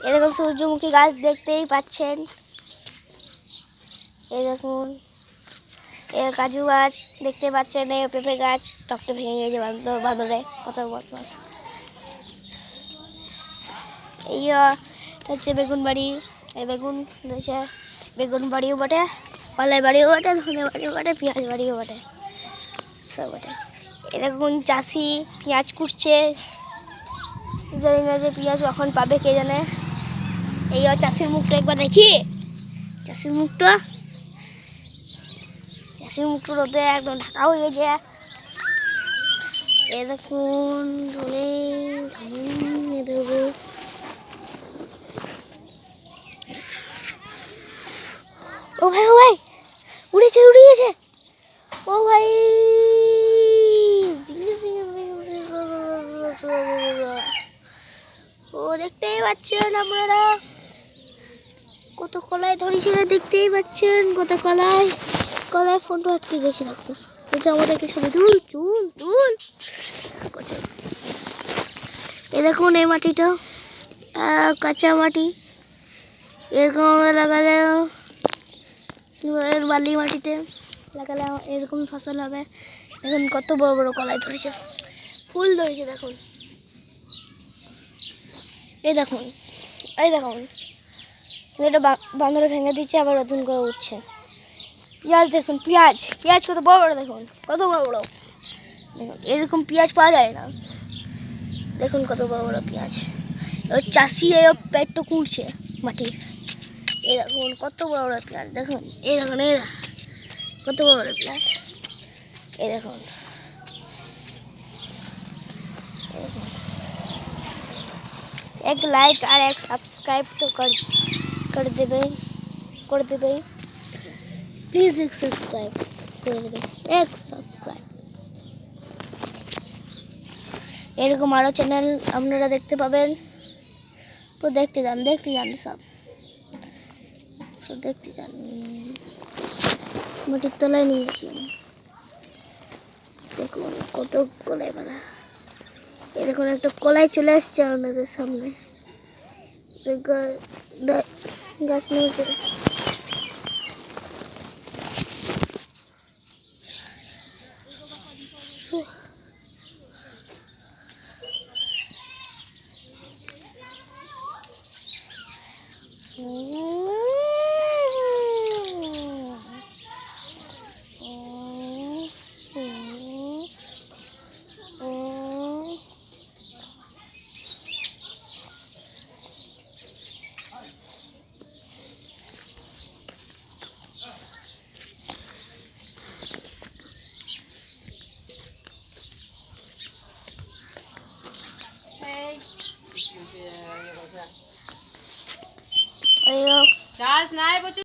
এই দেখুন সূর্যমুখী গাছ দেখতেই পাচ্ছেন। এই দেখুন এর কাজু গাছ দেখতে পাচ্ছেন, এই পেঁপে গাছ টকটা ভেঙে গেছে বাঁদরে, কত বদমাস। এই হচ্ছে বেগুন বাড়ি, এই বেগুন হচ্ছে বেগুন বাড়িও বটে, কলাই বাড়িও বটে, ধনে বাড়িও বটে, পেঁয়াজ বাড়িও বটে, সব বটে। এই দেখুন চাষি পেঁয়াজ কুটছে, জানি না যে পেঁয়াজ কখন পাবে কে জানে। এই চাষির মুখটা একবার দেখি, চাষির মুখটা রোদে একদম ঢাকা হয়ে গেছে। এ দেখুন ও ভাই উড়ে গেছে। ও ভাই ও দেখতেই পাচ্ছেন আপনারা, কত কলাই ধরেছিল দেখতেই পাচ্ছেন, কত কলাই ফোনটা আটকে গেছে। দেখুন আমাদেরকে ছবি তুল। এই দেখুন এই মাটিটা কাঁচা মাটি, এরকম আমরা লাগালে বালি মাটিতে লাগালে এরকম ফসল হবে। দেখুন কত বড় বড় কলাই ধরেছে, ফুল ধরেছে। দেখুন এই দেখুন এটা বাঁদরে ভেঙে দিচ্ছে, আবার নতুন করে উঠছে। পেঁয়াজ দেখুন, পেঁয়াজ কত বড় বড়, দেখুন কত বড় বড়। দেখুন এরকম পেঁয়াজ পাওয়া যায় না, দেখুন কত বড় বড় পেঁয়াজ। এবার চাষি পেটটা কুঁড়ছে মাটির। এই দেখুন কত বড় বড় পেঁয়াজ, দেখুন এই দেখুন কত বড় বড় পেঁয়াজ। এই দেখুন एक लाइक और एक सब्सक्राइब तो कर देवे प्लीज, एक सब्सक्राइब कर देवे, एक सब्सक्राइब। এরকম আরো চ্যানেল আপনারা দেখতে পাবেন, তো দেখতে যান সব দেখতে যান। মাটির তলায় নিয়েছি আমি, দেখুন কত কলাই বানা। এই দেখুন একটা কলাই চলে আসছে আপনাদের সামনে, গাছ নিয়েছে। চার্জ নাই।